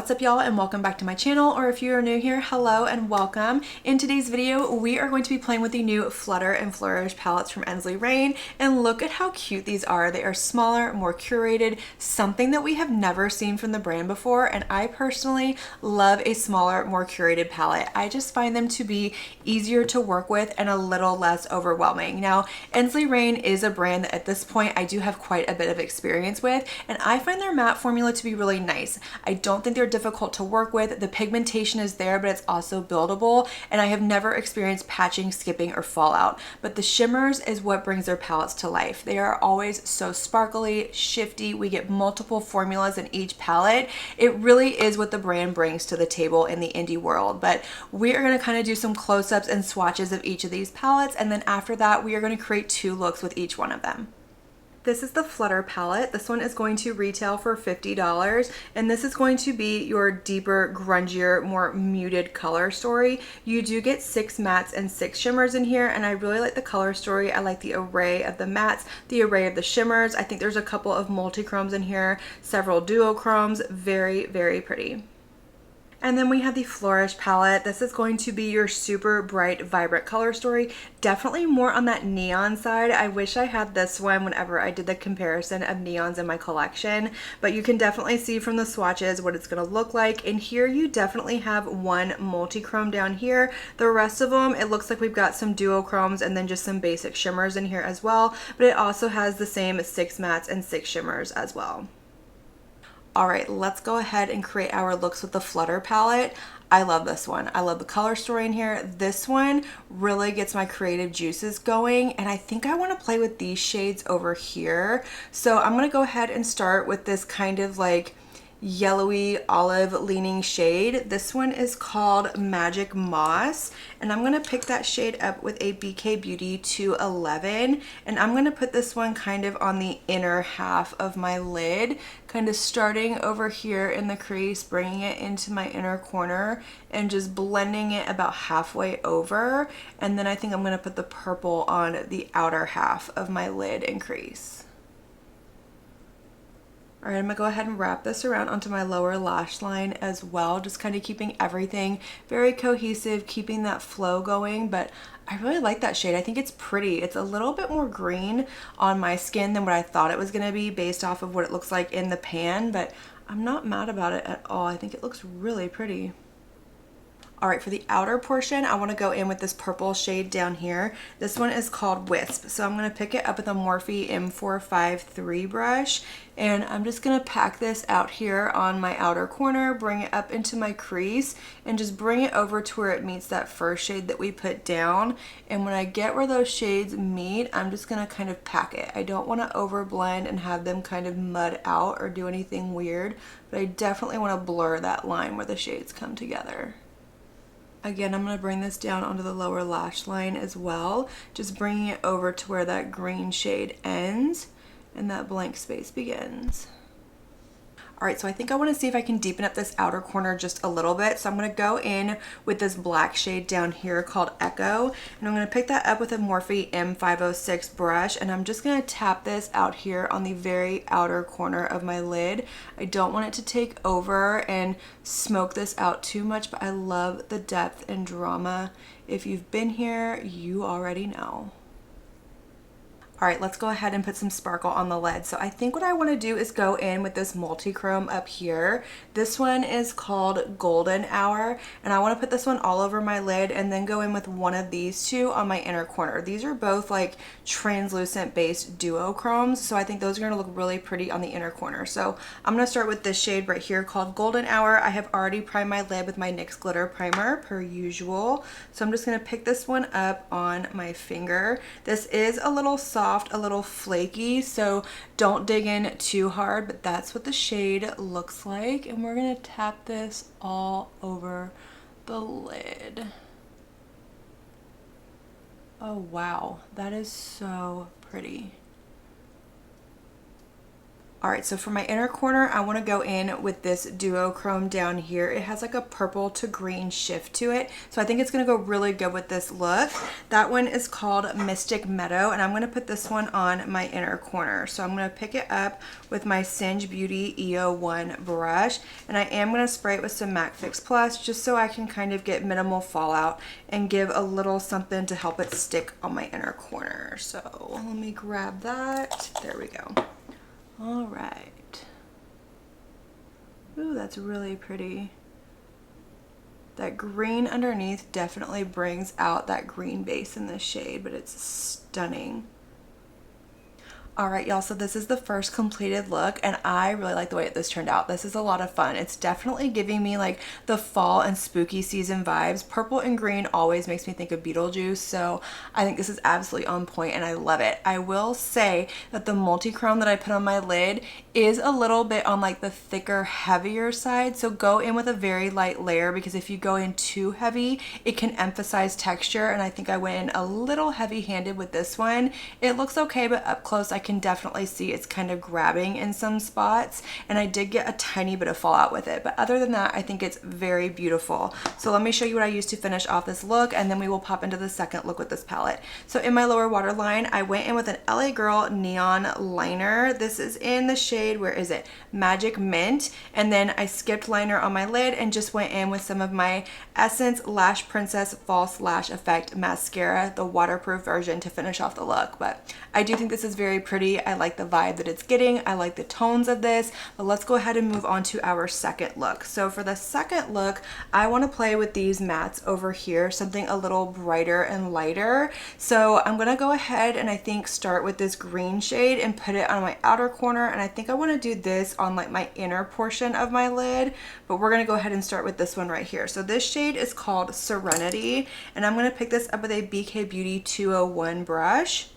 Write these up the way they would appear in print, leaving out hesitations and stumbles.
What's up y'all, and welcome back to my channel, or if you are new here, hello and welcome. In today's video we are going to be playing with the new Flutter and Flourish palettes from Ensley, and look at how cute these are. They are smaller, more curated, something that we have never seen from the brand before, and I personally love a smaller, more curated palette. I just find them to be easier to work with and a little less overwhelming. Now, Ensley is a brand that at this point I do have quite a bit of experience with, and I find their matte formula to be really nice. I don't think they're difficult to work with. The pigmentation is there, but it's also buildable, and I have never experienced patching, skipping, or fallout. But the shimmers is what brings their palettes to life. They are always so sparkly, shifty. We get multiple formulas in each palette. It really is what the brand brings to the table in the indie world. But we are going to kind of do some close-ups and swatches of each of these palettes, and then after that we are going to create 2 looks with each one of them. This is the Flutter palette. This one is going to retail for $50, and this is going to be your deeper, grungier, more muted color story. You do get 6 mattes and 6 shimmers in here, and I really like the color story. I like the array of the mattes, the array of the shimmers. I think there's a couple of multi-chromes in here, several duochromes. Very, very pretty. And then we have the Flourish palette. This is going to be your super bright, vibrant color story. Definitely more on that neon side. I wish I had this one whenever I did the comparison of neons in my collection, but you can definitely see from the swatches what it's gonna look like. And here you definitely have 1 multi-chrome down here. The rest of them, it looks like we've got some duochromes and then just some basic shimmers in here as well, but it also has the same 6 mattes and 6 shimmers as well. All right, let's go ahead and create our looks with the Flutter palette. I love this one. I love the color story in here. This one really gets my creative juices going, and I think I want to play with these shades over here. So I'm going to go ahead and start with this kind of like yellowy olive leaning shade. This one is called Magic Moss, and I'm gonna pick that shade up with a BK Beauty 211, and I'm gonna put this one kind of on the inner half of my lid, kind of starting over here in the crease, bringing it into my inner corner and just blending it about halfway over. And then I think I'm gonna put the purple on the outer half of my lid and crease. All right, I'm gonna go ahead and wrap this around onto my lower lash line as well, just kind of keeping everything very cohesive, keeping that flow going. But I really like that shade. I think it's pretty. It's a little bit more green on my skin than what I thought it was gonna be based off of what it looks like in the pan, but I'm not mad about it at all. I think it looks really pretty. All right, for the outer portion, I want to go in with this purple shade down here. This one is called Wisp. So I'm going to pick it up with a Morphe M453 brush, and I'm just going to pack this out here on my outer corner, bring it up into my crease, and just bring it over to where it meets that first shade that we put down. And when I get where those shades meet, I'm just going to kind of pack it. I don't want to overblend and have them kind of mud out or do anything weird, but I definitely want to blur that line where the shades come together. Again, I'm going to bring this down onto the lower lash line as well, just bringing it over to where that green shade ends and that blank space begins. All right, so I think I want to see if I can deepen up this outer corner just a little bit. So I'm going to go in with this black shade down here called Echo, and I'm going to pick that up with a Morphe M506 brush, and I'm just going to tap this out here on the very outer corner of my lid. I don't want it to take over and smoke this out too much, but I love the depth and drama. If you've been here, you already know. All right, let's go ahead and put some sparkle on the lid. So I think what I want to do is go in with this multi-chrome up here. This one is called Golden Hour, and I want to put this one all over my lid and then go in with one of these 2 on my inner corner. These are both like translucent based duochromes, so I think those are going to look really pretty on the inner corner. So I'm going to start with this shade right here called Golden Hour. I have already primed my lid with my NYX glitter primer per usual, so I'm just going to pick this one up on my finger. This is a little soft, a little flaky, so don't dig in too hard, but that's what the shade looks like, and we're gonna tap this all over the lid. Oh wow, that is so pretty. All right, so for my inner corner, I want to go in with this duochrome down here. It has like a purple to green shift to it, so I think it's going to go really good with this look. That one is called Mystic Meadow, and I'm going to put this one on my inner corner. So I'm going to pick it up with my Singe Beauty EO1 brush, and I am going to spray it with some MAC Fix Plus just so I can kind of get minimal fallout and give a little something to help it stick on my inner corner. So let me grab that. There we go. All right. Ooh, that's really pretty. That green underneath definitely brings out that green base in this shade, but it's stunning. All right, y'all, so this is the first completed look, and I really like the way this turned out. This is a lot of fun. It's definitely giving me like the fall and spooky season vibes. Purple and green always makes me think of Beetlejuice, so I think this is absolutely on point, and I love it. I will say that the multi-chrome that I put on my lid is a little bit on like the thicker, heavier side, so go in with a very light layer, because if you go in too heavy, it can emphasize texture, and I think I went in a little heavy-handed with this one. It looks okay, but up close I can definitely see it's kind of grabbing in some spots, and I did get a tiny bit of fallout with it, but other than that I think it's very beautiful. So let me show you what I used to finish off this look, and then we will pop into the second look with this palette. So in my lower waterline, I went in with an LA Girl neon liner. This is in the shade, where is it, Magic Mint, and then I skipped liner on my lid and just went in with some of my Essence Lash Princess False Lash Effect mascara, the waterproof version, to finish off the look. But I do think this is very pretty. I like the vibe that it's getting. I like the tones of this, but let's go ahead and move on to our second look. So for the second look, I want to play with these mattes over here, something a little brighter and lighter. So I'm going to go ahead and I think start with this green shade and put it on my outer corner, and I think I want to do this on like my inner portion of my lid, but we're going to go ahead and start with this one right here. So this shade is called Serenity, and I'm going to pick this up with a BK Beauty 201 brush.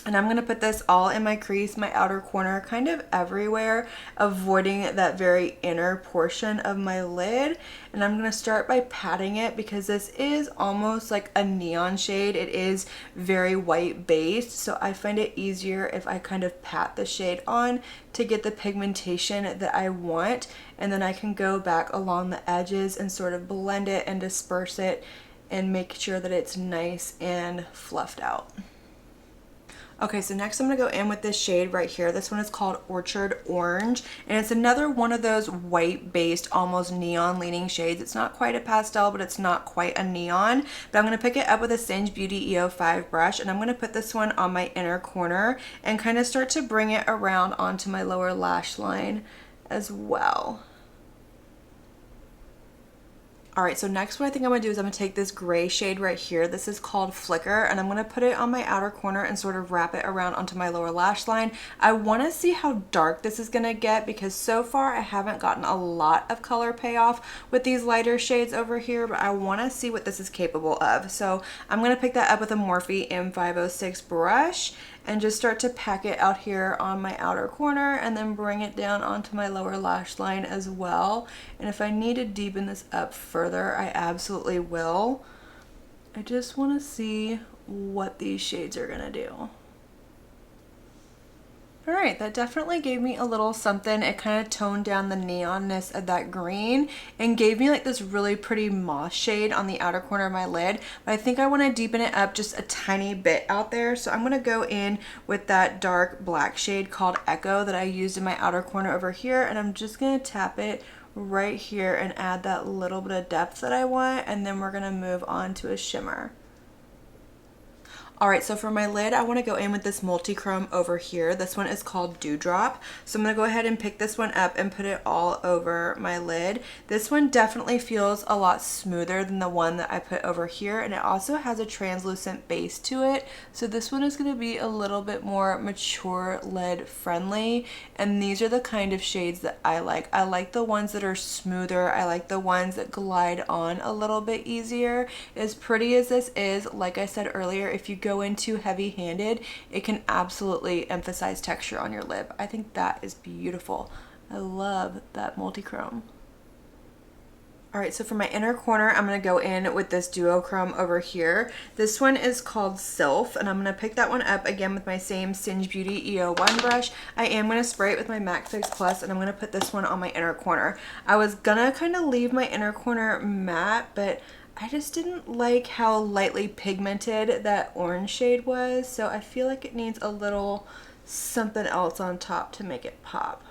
And I'm going to put this all in my crease, my outer corner, kind of everywhere, avoiding that very inner portion of my lid. And I'm going to start by patting it, because this is almost like a neon shade. It is very white based, so I find it easier if I kind of pat the shade on to get the pigmentation that I want. And then I can go back along the edges and sort of blend it and disperse it and make sure that it's nice and fluffed out. Okay, so next I'm going to go in with this shade right here. This one is called Orchard Orange, and it's another one of those white-based, almost neon-leaning shades. It's not quite a pastel, but it's not quite a neon. But I'm going to pick it up with a Singe Beauty EO5 brush, and I'm going to put this one on my inner corner and kind of start to bring it around onto my lower lash line as well. All right, so next what I think I'm gonna do is I'm gonna take this gray shade right here. This is called Flicker, and I'm gonna put it on my outer corner and sort of wrap it around onto my lower lash line. I wanna see how dark this is gonna get, because so far I haven't gotten a lot of color payoff with these lighter shades over here, but I wanna see what this is capable of. So I'm gonna pick that up with a Morphe M506 brush and just start to pack it out here on my outer corner, and then bring it down onto my lower lash line as well. And if I need to deepen this up further, I absolutely will. I just want to see what these shades are gonna do. All right, that definitely gave me a little something. It kind of toned down the neonness of that green and gave me like this really pretty moss shade on the outer corner of my lid. But I think I want to deepen it up just a tiny bit out there. So I'm going to go in with that dark black shade called Echo that I used in my outer corner over here. And I'm just going to tap it right here and add that little bit of depth that I want. And then we're going to move on to a shimmer. All right, so for my lid, I want to go in with this multi-chrome over here. This one is called Dewdrop. So I'm going to go ahead and pick this one up and put it all over my lid. This one definitely feels a lot smoother than the one that I put over here, and it also has a translucent base to it. So this one is going to be a little bit more mature lid friendly, and these are the kind of shades that I like. I like the ones that are smoother. I like the ones that glide on a little bit easier. As pretty as this is, like I said earlier, if you go in too heavy-handed, it can absolutely emphasize texture on your lip. I think that is beautiful. I love that multi-chrome. All right, so for my inner corner, I'm gonna go in with this duochrome over here. This one is called Sylph, and I'm gonna pick that one up again with my same Singe Beauty EO1 brush. I am gonna spray it with my MAC Fix Plus, and I'm gonna put this one on my inner corner. I was gonna kind of leave my inner corner matte, but I just didn't like how lightly pigmented that orange shade was, so I feel like it needs a little something else on top to make it pop.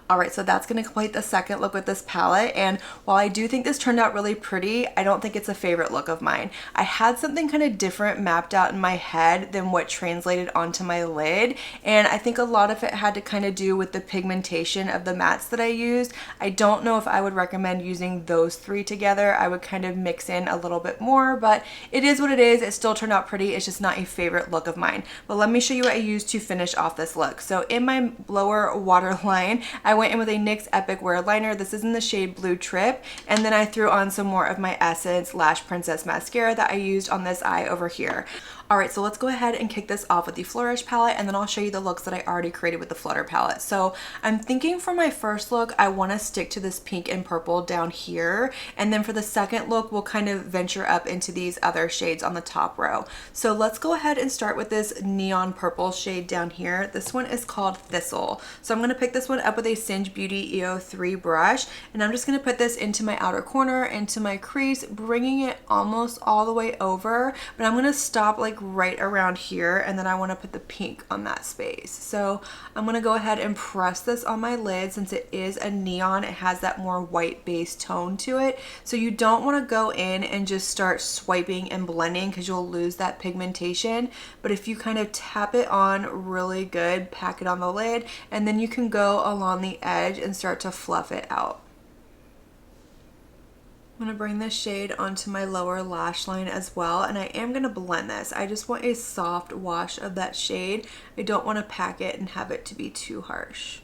All right, so that's gonna complete the second look with this palette, and while I do think this turned out really pretty, I don't think it's a favorite look of mine. I had something kind of different mapped out in my head than what translated onto my lid, and I think a lot of it had to kind of do with the pigmentation of the mattes that I used. I don't know if I would recommend using those three together. I would kind of mix in a little bit more, but it is what it is. It still turned out pretty. It's just not a favorite look of mine. But let me show you what I used to finish off this look. So in my lower waterline, I went in with a NYX Epic Wear Liner. This is in the shade Blue Trip. And then I threw on some more of my Essence Lash Princess Mascara that I used on this eye over here. All right, so let's go ahead and kick this off with the Flourish palette, and then I'll show you the looks that I already created with the Flutter palette. So I'm thinking for my first look, I wanna stick to this pink and purple down here. And then for the second look, we'll kind of venture up into these other shades on the top row. So let's go ahead and start with this neon purple shade down here. This one is called Thistle. So I'm gonna pick this one up with a Singe Beauty EO3 brush, and I'm just gonna put this into my outer corner, into my crease, bringing it almost all the way over, but I'm gonna stop like right around here, and then I want to put the pink on that space. So I'm going to go ahead and press this on my lid. Since it is a neon, it has that more white base tone to it, so you don't want to go in and just start swiping and blending because you'll lose that pigmentation. But if you kind of tap it on really good, pack it on the lid, and then you can go along the edge and start to fluff it out. I'm gonna bring this shade onto my lower lash line as well, and I am gonna blend this. I just want a soft wash of that shade. I don't want to pack it and have it to be too harsh.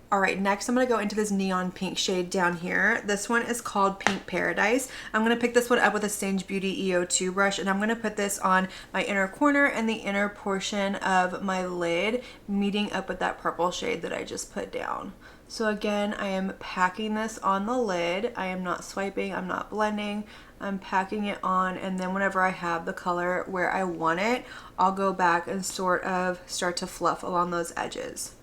All right, next I'm gonna go into this neon pink shade down here. This one is called Pink Paradise. I'm gonna pick this one up with a Singe Beauty EO2 brush, and I'm gonna put this on my inner corner and the inner portion of my lid, meeting up with that purple shade that I just put down. So again, I am packing this on the lid. I am not swiping, I'm not blending, I'm packing it on, and then whenever I have the color where I want it, I'll go back and sort of start to fluff along those edges.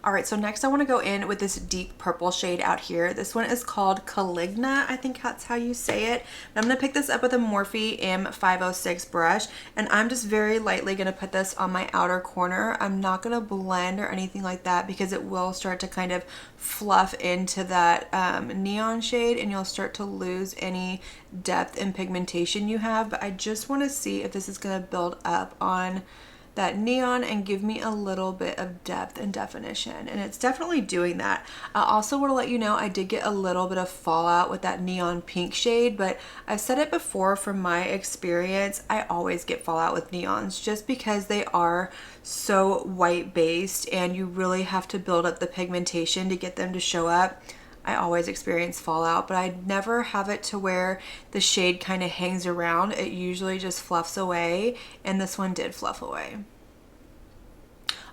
All right, so next I want to go in with this deep purple shade out here. This one is called Caligna, I think that's how you say it. And I'm going to pick this up with a Morphe M506 brush, and I'm just very lightly going to put this on my outer corner. I'm not going to blend or anything like that because it will start to kind of fluff into that neon shade, and you'll start to lose any depth and pigmentation you have. But I just want to see if this is going to build up on that neon and give me a little bit of depth and definition, and it's definitely doing that. I also want to let you know I did get a little bit of fallout with that neon pink shade, but I've said it before, from my experience, I always get fallout with neons just because they are so white based and you really have to build up the pigmentation to get them to show up. I always experience fallout, but I never have it to where the shade kind of hangs around. It usually just fluffs away, and this one did fluff away.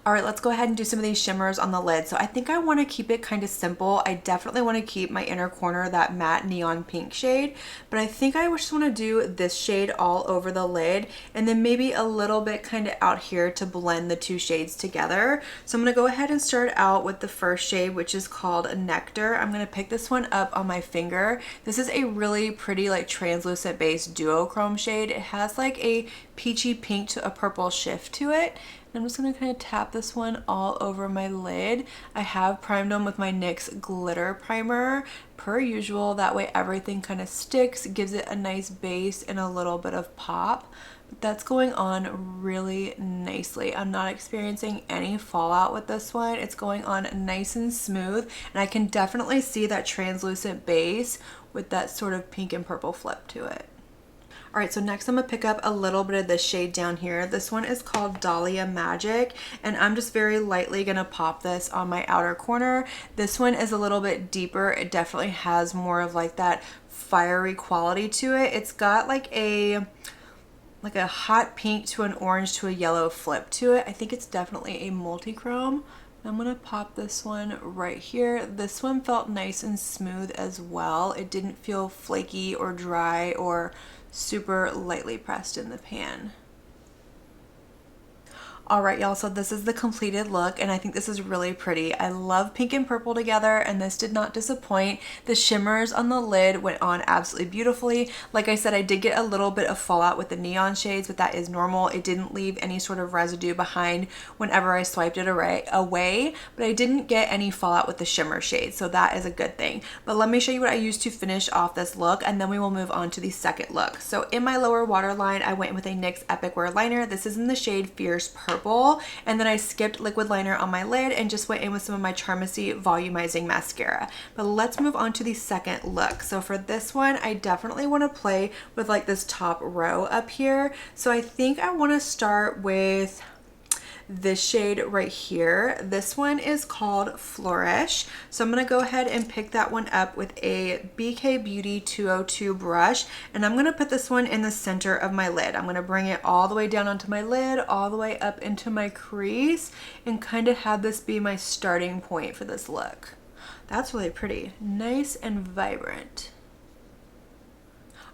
All right, let's go ahead and do some of these shimmers on the lid. So I think I want to keep it kind of simple. I definitely want to keep my inner corner that matte neon pink shade, but I think I just want to do this shade all over the lid, and then maybe a little bit kind of out here to blend the two shades together. So I'm going to go ahead and start out with the first shade, which is called Nectar. I'm going to pick this one up on my finger. This is a really pretty like translucent base duochrome shade. It has like a peachy pink to a purple shift to it. I'm just going to kind of tap this one all over my lid. I have primed them with my NYX glitter primer per usual. That way everything kind of sticks, gives it a nice base and a little bit of pop. But that's going on really nicely. I'm not experiencing any fallout with this one. It's going on nice and smooth, and I can definitely see that translucent base with that sort of pink and purple flip to it. All right, so next I'm gonna pick up a little bit of this shade down here. This one is called Dahlia Magic, and I'm just very lightly gonna pop this on my outer corner. This one is a little bit deeper. It definitely has more of like that fiery quality to it. It's got like a hot pink to an orange to a yellow flip to it. I think it's definitely a multi-chrome, I'm gonna pop this one right here. This one felt nice and smooth as well. It didn't feel flaky or dry or super lightly pressed in the pan. Alright y'all, so this is the completed look and I think this is really pretty. I love pink and purple together and this did not disappoint. The shimmers on the lid went on absolutely beautifully. Like I said, I did get a little bit of fallout with the neon shades, but that is normal. It didn't leave any sort of residue behind whenever I swiped it away, but I didn't get any fallout with the shimmer shades, so that is a good thing. But let me show you what I used to finish off this look and then we will move on to the second look. So in my lower waterline, I went with a NYX Epic Wear liner. This is in the shade Fierce Purple, and then I skipped liquid liner on my lid and just went in with some of my Charmacy volumizing mascara. But let's move on to the second look. So for this one, I definitely want to play with like this top row up here. So I think I want to start with this shade right here. This one is called Flourish. So I'm going to go ahead and pick that one up with a BK Beauty 202 brush, and I'm going to put this one in the center of my lid. I'm going to bring it all the way down onto my lid, all the way up into my crease, and kind of have this be my starting point for this look. That's really pretty. Nice and vibrant.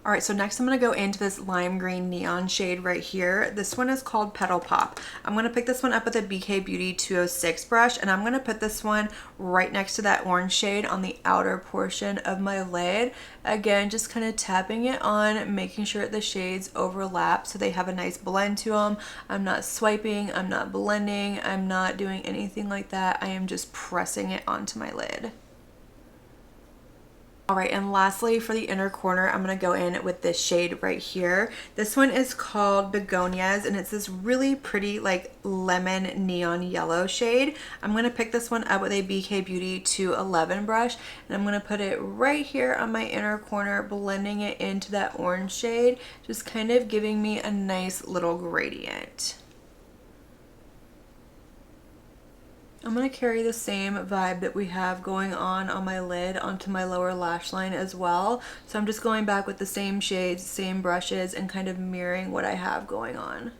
All right, so next I'm gonna go into this lime green neon shade right here. This one is called Petal Pop. I'm gonna pick this one up with a BK Beauty 206 brush, and I'm gonna put this one right next to that orange shade on the outer portion of my lid. Again, just kind of tapping it on, making sure the shades overlap so they have a nice blend to them. I'm not swiping, I'm not blending, I'm not doing anything like that. I am just pressing it onto my lid. All right, and lastly for the inner corner, I'm gonna go in with this shade right here. This one is called Begonias, and it's this really pretty like lemon neon yellow shade. I'm gonna pick this one up with a BK Beauty 211 brush, and I'm gonna put it right here on my inner corner, blending it into that orange shade, just kind of giving me a nice little gradient. I'm going to carry the same vibe that we have going on my lid onto my lower lash line as well. So I'm just going back with the same shades, same brushes, and kind of mirroring what I have going on.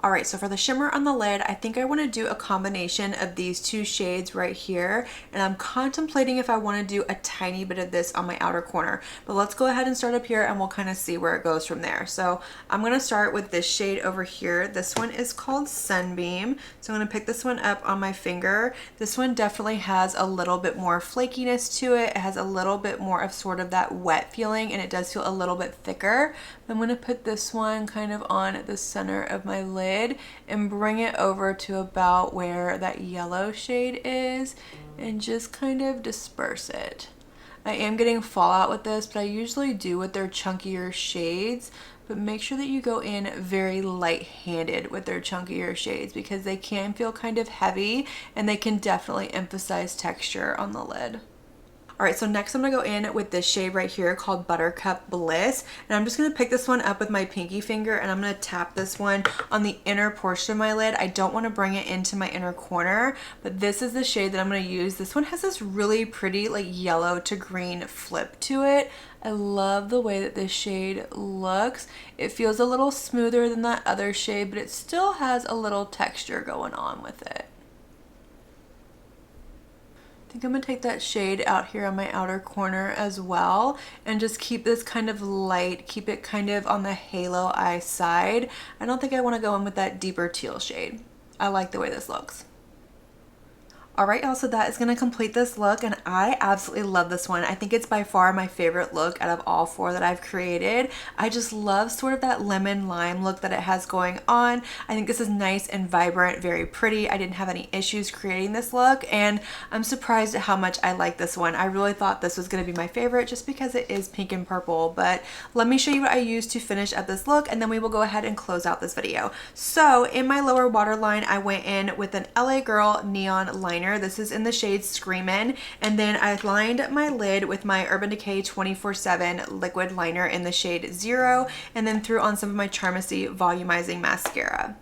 All right, so for the shimmer on the lid, I think I want to do a combination of these two shades right here, and I'm contemplating if I want to do a tiny bit of this on my outer corner. But let's go ahead and start up here and we'll kind of see where it goes from there. So I'm going to start with this shade over here. This one is called Sunbeam. So I'm going to pick this one up on my finger. This one definitely has a little bit more flakiness to it. It has a little bit more of sort of that wet feeling, and it does feel a little bit thicker. I'm going to put this one kind of on the center of my lid and bring it over to about where that yellow shade is and just kind of disperse it. I am getting fallout with this, but I usually do with their chunkier shades, but make sure that you go in very light-handed with their chunkier shades because they can feel kind of heavy and they can definitely emphasize texture on the lid. All right, so next I'm gonna go in with this shade right here called Buttercup Bliss, and I'm just gonna pick this one up with my pinky finger and I'm gonna tap this one on the inner portion of my lid. I don't wanna bring it into my inner corner, but this is the shade that I'm gonna use. This one has this really pretty like yellow to green flip to it. I love the way that this shade looks. It feels a little smoother than that other shade, but it still has a little texture going on with it. I think I'm gonna take that shade out here on my outer corner as well and just keep this kind of light, keep it kind of on the halo eye side. I don't think I wanna go in with that deeper teal shade. I like the way this looks. All right, y'all, so that is gonna complete this look, and I absolutely love this one. I think it's by far my favorite look out of all four that I've created. I just love sort of that lemon lime look that it has going on. I think this is nice and vibrant, very pretty. I didn't have any issues creating this look, and I'm surprised at how much I like this one. I really thought this was gonna be my favorite just because it is pink and purple, but let me show you what I used to finish up this look, and then we will go ahead and close out this video. So in my lower waterline, I went in with an LA Girl neon liner. This is in the shade Screamin', and then I lined my lid with my Urban Decay 24/7 liquid liner in the shade 0, and then threw on some of my Charmacy volumizing mascara.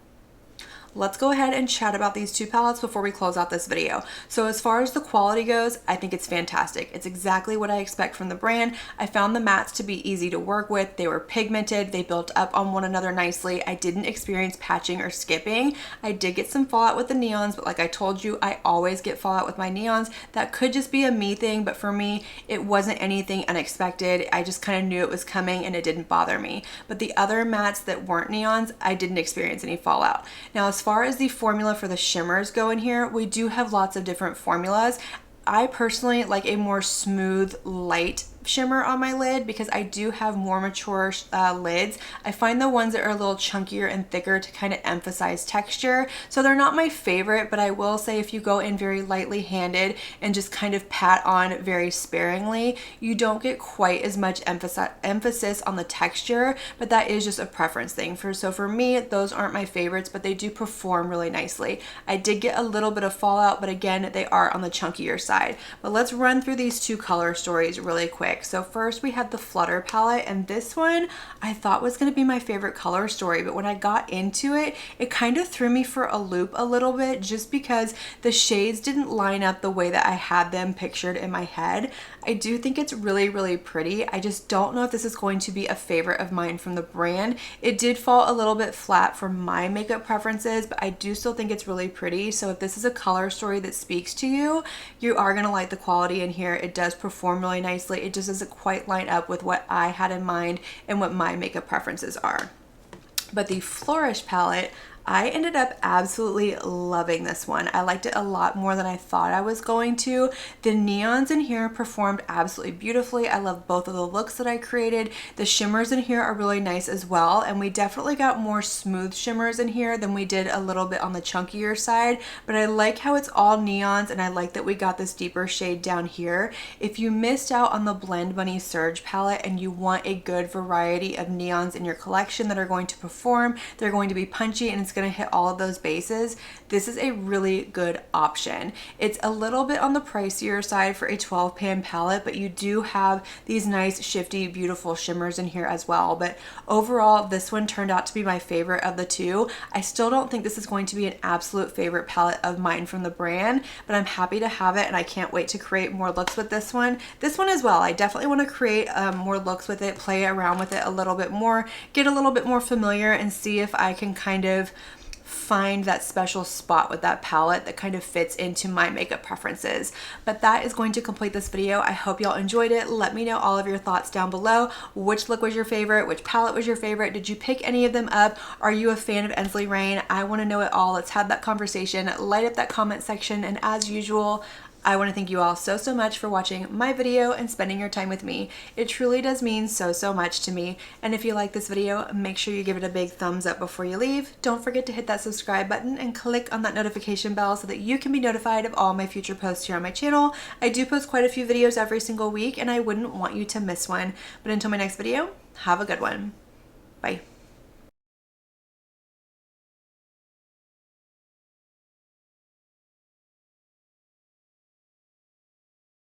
let's go ahead and chat about these two palettes before we close out this video. So as far as the quality goes, I think it's fantastic. It's exactly what I expect from the brand. I found the mattes to be easy to work with. They were pigmented. They built up on one another nicely. I didn't experience patching or skipping. I did get some fallout with the neons, but like I told you, I always get fallout with my neons. That could just be a me thing, but for me, it wasn't anything unexpected. I just kind of knew it was coming and it didn't bother me. But the other mattes that weren't neons, I didn't experience any fallout. Now, as far as the formula for the shimmers go in here, we do have lots of different formulas. I personally like a more smooth, light shimmer on my lid because I do have more mature lids. I find the ones that are a little chunkier and thicker to kind of emphasize texture. So they're not my favorite, but I will say if you go in very lightly handed and just kind of pat on very sparingly, you don't get quite as much emphasis on the texture, but that is just a preference thing. So for me, those aren't my favorites, but they do perform really nicely. I did get a little bit of fallout, but again, they are on the chunkier side. But let's run through these two color stories really quick. So first we had the Flutter palette, and this one I thought was going to be my favorite color story, but when I got into it, it kind of threw me for a loop a little bit just because the shades didn't line up the way that I had them pictured in my head. I do think it's really, really pretty. I just don't know if this is going to be a favorite of mine from the brand. It did fall a little bit flat for my makeup preferences, but I do still think it's really pretty. So if this is a color story that speaks to you, you are going to like the quality in here. It does perform really nicely. It just doesn't quite line up with what I had in mind and what my makeup preferences are. But the Flourish palette, I ended up absolutely loving this one. I liked it a lot more than I thought I was going to. The neons in here performed absolutely beautifully. I love both of the looks that I created. The shimmers in here are really nice as well, and we definitely got more smooth shimmers in here than we did a little bit on the chunkier side, but I like how it's all neons, and I like that we got this deeper shade down here. If you missed out on the Blend Bunny Surge palette and you want a good variety of neons in your collection that are going to perform, they're going to be punchy, and it's going to hit all of those bases, this is a really good option. It's a little bit on the pricier side for a 12 pan palette, but you do have these nice shifty beautiful shimmers in here as well. But overall, this one turned out to be my favorite of the two. I still don't think this is going to be an absolute favorite palette of mine from the brand, but I'm happy to have it, and I can't wait to create more looks with this one as well. I definitely want to create more looks with it, play around with it a little bit more, get a little bit more familiar, and see if I can kind of find that special spot with that palette that kind of fits into my makeup preferences. But that is going to complete this video. I hope y'all enjoyed it. Let me know all of your thoughts down below. Which look was your favorite? Which palette was your favorite? Did you pick any of them up? Are you a fan of Ensley Rain? I want to know it all. Let's have that conversation. Light up that comment section, and as usual, I want to thank you all so much for watching my video and spending your time with me. It truly does mean so much to me. And if you like this video, make sure you give it a big thumbs up before you leave. Don't forget to hit that subscribe button and click on that notification bell so that you can be notified of all my future posts here on my channel. I do post quite a few videos every single week, and I wouldn't want you to miss one. But until my next video, have a good one. Bye.